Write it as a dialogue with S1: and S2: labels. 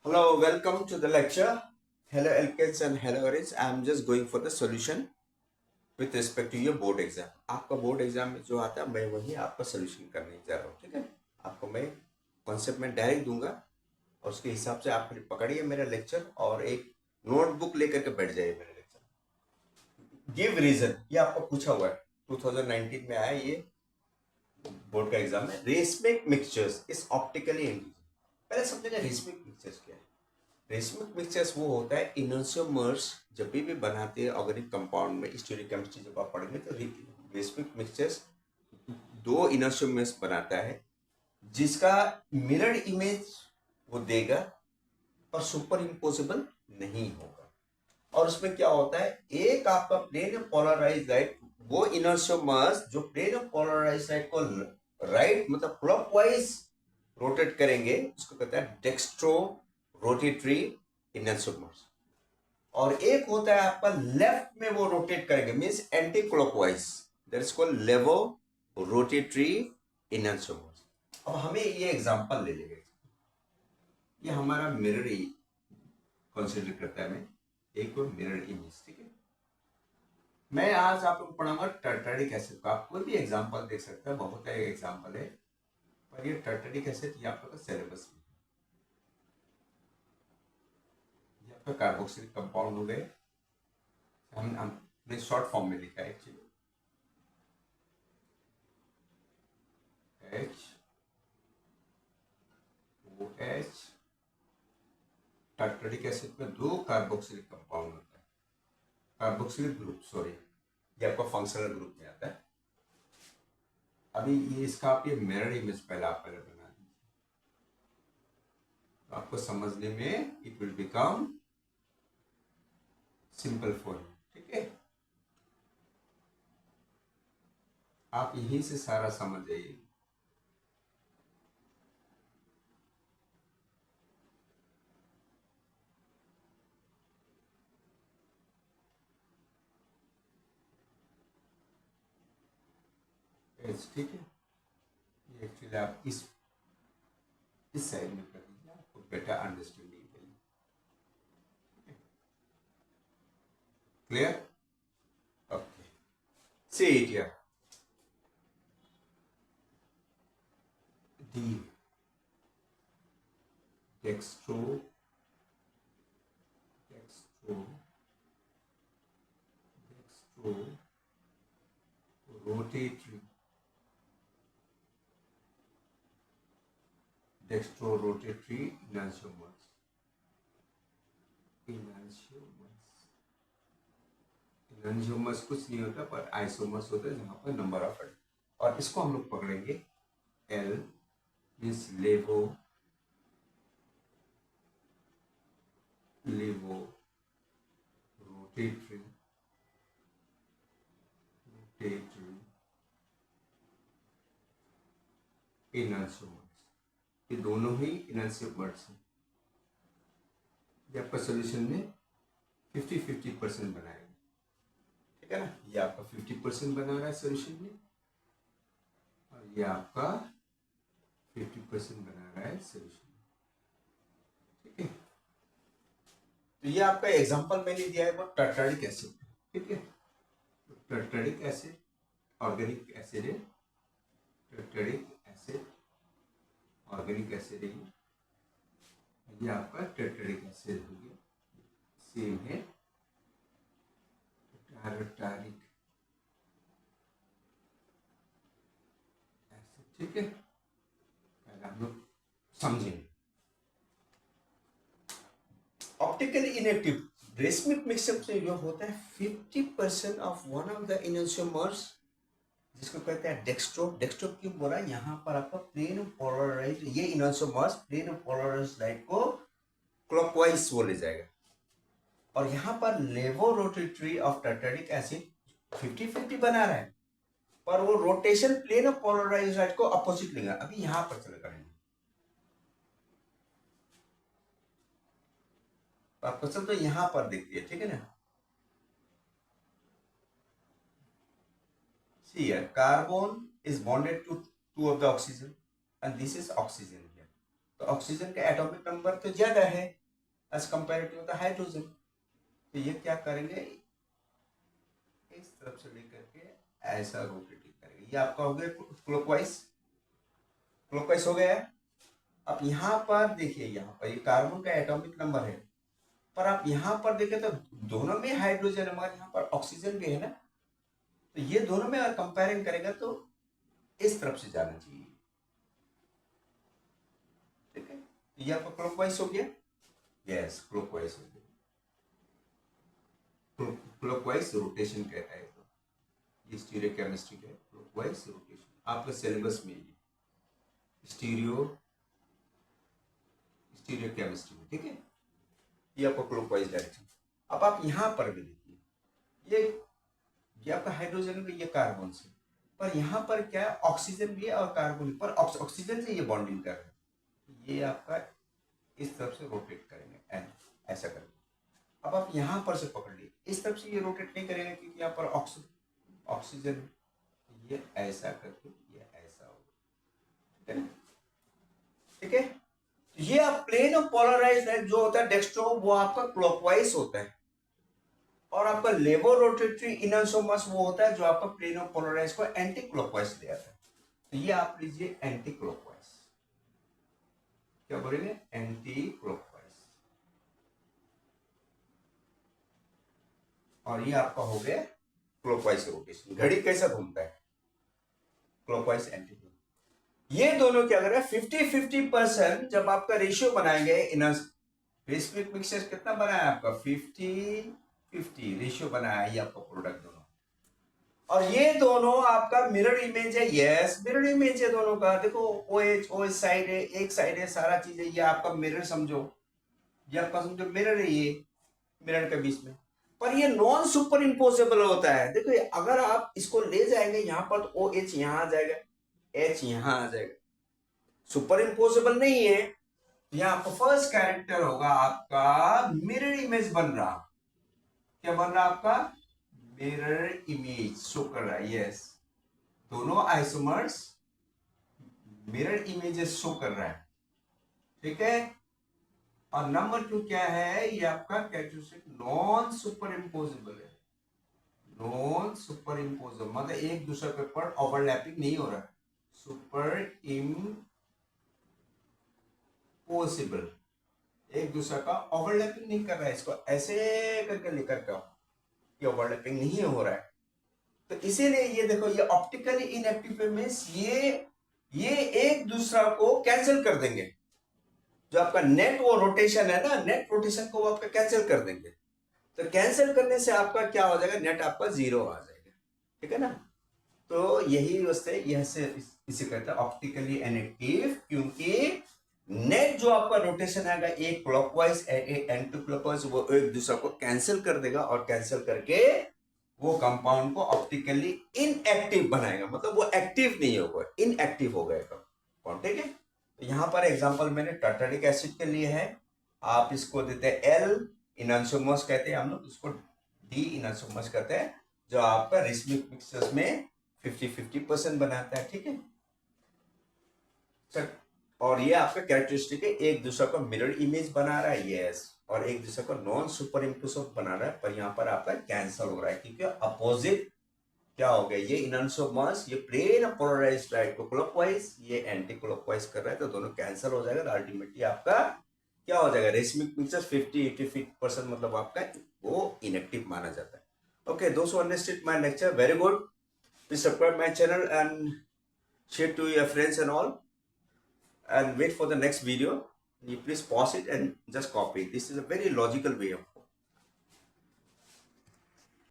S1: Hello, welcome to the lecture. Hello, LKs and hello, Aris. I'm just going for the solution with respect to your board exam. आपका board exam में जो आता है मैं वही आपका सोल्यूशन करने जा रहा हूँ, ठीक है। आपको मैं कॉन्सेप्ट में डायरेक्ट दूंगा और उसके हिसाब से आप फिर पकड़िए मेरा लेक्चर और एक नोटबुक लेकर के बैठ जाइए मेरे लेक्चर। गिव रीजन, ये आपको पूछा हुआ है, 2019 में आया ये बोर्ड का एग्जाम है। Racemic mixtures is optically individual. पहले समझेगा रेसमिक मिक्सचर्स क्या है। रेसमिक मिक्सचर्स वो होता है इनोसोमर्स जब भी बनाते हैं ऑर्गेनिक कंपाउंड में, स्टीरियोकेमिस्ट्री जब आप पढ़ेंगे तो रेसमिक मिक्सचर्स दो इनोसोमर्स बनाता है जिसका मिरर इमेज वो देगा पर सुपर इम्पोसिबल नहीं होगा। और उसमें क्या होता है, एक आपका प्लेन ऑफ पोलराइज लाइट, वो इनोसोमर्स जो प्लेन ऑफ पोलराइज लाइट को राइट मतलब क्लॉकवाइज रोटेट करेंगे उसको कहते हैं डेक्स्ट्रो रोटेटरी इनोसोमर्स। और एक होता है आपका लेफ्ट में वो रोटेट करेंगे means anti clockwise, that is called लेवो रोटेटरी इनोसोमर्स। अब हमें ये एग्जांपल ले लेंगे, ये हमारा मिरर कंसीडर करता है, मैं एक और मिरर इमेज, ठीक है। मैं आज आप लोग पढ़ाऊंगा टर्टरिक एसिड का। आप कोई भी एग्जांपल देख सकते हैं, बहुत है एग्जांपल है, पर ये टर्टरिक एसिड ये आप लोग का सिलेबस में, ये आपका कार्बोक्सिलिक कंपाउंड हो गए। हमने शॉर्ट फॉर्म में लिखा है actually, H O H. Tartaric acid में दो कार्बोक्सिलिक कंपाउंड होता है, कार्बोक्सिलिक ग्रुप, सॉरी, ये आपका फंक्शनल ग्रुप में आता है। अभी ये इसका आप ये मिरर इमेज पहले आप पहले बना दीजिए, तो आपको समझने में it will become simple for you, ठीक है। आप यहीं से सारा समझ जाइए। ठीक है, ये एक्चुअली आप इस साइड में कर दीजिए, आपको बेटर अंडरस्टैंडिंग के लिए। Clear? Okay, see it here. D dextro dextro dextro rotatory dextro rotatory isomers. Isomers कुछ नहीं होता पर आइसोमर्स होता है जहां पर नंबर ऑफ एटम, और इसको हम लोग पकड़ेंगे एल मीन्स लेवो लेवो रोटेटरी रोटेटरी इनोसोमर्स। ये दोनों ही इनोसोमर्स हैं। ये आपका सोल्यूशन में 50-50% बनाएगा, ठीक है ना। ये आपका 50% बना रहा है सोल्यूशन में और ये आपका 50% बना रहा है सोल्यूशन में, ठीक है। तो ये आपका एग्जांपल मैंने दिया है वो टर्टरिक एसिड, ठीक है। तो टर्टरिक एसिड ऑर्गेनिक एसिड है, टर्टरिक एसिड ऑर्गेनिक एसिड है, ये आपका टर्टरिक एसिड हो गया, सेम है टर्टरिक एसिड, ठीक है। पहले हम लोग समझेंगे ऑप्टिकली इनएक्टिव रेसमिक मिक्सअप से जो होता है 50% ऑफ वन ऑफ द इनोसोमर्स जिसको कहते हैं डेक्स्ट्रो। डेक्स्ट्रो क्यों बोला, यहाँ पर आपका प्लेन पोलराइज, ये इनोसोमर्स प्लेन पोलराइज लाइट को क्लॉकवाइज वो ले जाएगा, और यहाँ पर लेवो रोटेटरी ऑफ टर्टरिक एसिड 50-50 बना रहा है पर वो rotation plane of polarize light को अपोजिट लेगा। अभी यहाँ पर चले करेंगे, आप क्वेश्चन तो यहां पर देखिए, ठीक है ना। See here, carbon is bonded to two of the oxygen and this is oxygen here. तो ऑक्सीजन का एटॉमिक नंबर तो ज्यादा है एज कंपेरेटिव द हाइड्रोजन। तो ये क्या करेंगे, इस तरफ से लेकर के ऐसा रोटेटिंग करेंगे। ये आपका हो गया क्लॉकवाइज, क्लॉकवाइज हो गया। अब यहाँ पर देखिए, यहाँ पर ये कार्बन का एटॉमिक नंबर है, पर आप यहाँ पर देखें तो दोनों में हाइड्रोजन है मगर यहाँ पर ऑक्सीजन भी है ना। तो ये दोनों में अगर कंपेयरिंग करेगा तो इस तरफ से जाना चाहिए, ठीक है। तो ये आपका क्लॉकवाइज हो गया, यस क्लॉकवाइज हो गया, क्लॉकवाइज रोटेशन कहता है। तो ये स्टीरियो केमिस्ट्री का क्लॉकवाइज रोटेशन आपका सिलेबस में स्टीरियो स्टीरियो केमिस्ट्री में, ठीक है। ये आपका क्लॉकवाइज डायरेक्शन। अब आप यहां पर भी देखिए, ये आपका हाइड्रोजन भी, ये कार्बन से, पर यहाँ पर क्या है, ऑक्सीजन भी है और कार्बन, पर ऑक्सीजन से ये बॉन्डिंग कर रहे हैं। ये आपका इस तरफ से रोटेट करेंगे ऐसा करके। अब आप यहाँ पर से पकड़ लिए, इस तरफ से ये रोटेट नहीं करेंगे क्योंकि यहाँ पर ऑक्सीजन, ये ऐसा करके ये ऐसा होगा, ठीक है ना, ठीक है। ये आप प्लेन ऑफ पोलराइज है जो होता है डेक्स्ट्रो, वो आपका क्लॉकवाइज होता है, और आपका लेवो रोटेटरी इनर्सोमस वो होता है जो आपका प्लेन ऑफ पोलराइज को एंटी क्लॉकवाइज ले आता है। तो ये आप लीजिए एंटी क्लॉकवाइज, क्या बोलेंगे, एंटी क्लॉकवाइज। और ये आपका हो गया क्लॉकवाइज रोटेशन। घड़ी कैसा घूमता है, क्लॉकवाइज एंटी क्लॉकवाइज। ये दोनों क्या कर रहे हैं, 50-50% जब आपका रेशियो बनाएंगे इनर्स बेसिक मिक्सचर कितना बना है आपका, 50-50 रेशियो बनाया है ये आपका प्रोडक्ट दोनों। और ये दोनों आपका मिरर इमेज है, यस मिरर इमेज है दोनों का। देखो OH साइड है, एक साइड है, सारा चीज है, ये आपका मिरर समझो, ये आपका समझो मिरर है, ये मिरर के बीच में। पर ये नॉन सुपर इम्पोजेबल होता है। देखो अगर आप इसको ले जाएंगे यहाँ पर तो OH यहाँ आ जाएगा, H यहाँ आ जाएगा, सुपर इम्पोजेबल नहीं है। यहाँ आपका फर्स्ट कैरेक्टर होगा आपका मिरर इमेज बन रहा, क्या बन रहा आपका, मिरर इमेज शो कर रहा है, यस दोनों आइसोमर्स मिरर इमेजेस शो कर रहा है, ठीक है। और नंबर 2 क्या है, ये आपका कैरेक्टरिस्टिक नॉन सुपर इम्पोजेबल है, नॉन सुपर इम्पोजेबल मतलब एक दूसरे के ऊपर ओवरलैपिंग नहीं हो रहा है, सुपर इम्पोसिबल, एक दूसरे का ओवरलैपिंग नहीं कर रहा है, इसको ऐसे करके लेकर का ये ओवरलैपिंग नहीं हो रहा है। तो इसीलिए ये देखो, ये ऑप्टिकली इनएक्टिव मींस ये एक दूसरा को कैंसिल कर देंगे। जो आपका नेट वो रोटेशन है ना, नेट रोटेशन को वो आपका कैंसिल कर देंगे। तो कैंसिल करने से आपका क्या हो जाएगा, नेट आपका 0 आ जाएगा, ठीक है ना। तो यही वजह यह से इसे कहते हैं ऑप्टिकली इनएक्टिव, क्योंकि नेट जो आपका रोटेशन आएगा एक क्लॉकवाइज एंटी क्लॉकवाइज, वो एक दूसरे को कैंसिल कर देगा, और कैंसिल करके वो कंपाउंड को ऑप्टिकली इनएक्टिव बनाएगा, मतलब वो एक्टिव नहीं होगा, इनएक्टिव हो गएगा कंपाउंड, ठीक है। तो यहाँ पर एग्जांपल मैंने टार्टारिक एसिड के लिए है, आप इसको देते हैं L इनोसोमस कहते हैं हम लोग, उसको D इनोसोमस कहते हैं, जो आपका रिस्मिक मिक्सचर्स में 50-50% बनाता है, ठीक है। और ये आपका कैरेक्टरिस्टिक है, एक दूसरे को मिरर इमेज बना रहा है, यस, और एक दूसरे को नॉन सुपर इम्पोजिव बना रहा है, पर यहाँ पर आपका कैंसल हो रहा है क्योंकि अपोजिट क्या हो गया, ये इनोसोमस ये प्लेन पोलराइज्ड राइट को क्लॉकवाइज, ये एंटी क्लॉकवाइज कर रहा है, तो दोनों कैंसल हो जाएगा। अल्टीमेटली आपका क्या हो जाएगा, रेसमिक मिक्सचर 50-80% मतलब आपका वो इनएक्टिव माना जाता है। ओके दोस्तों, understood my lecture, very good. Please subscribe my channel and share to your friends and all, and wait for the next video. You please pause it and just copy. This is a very logical way of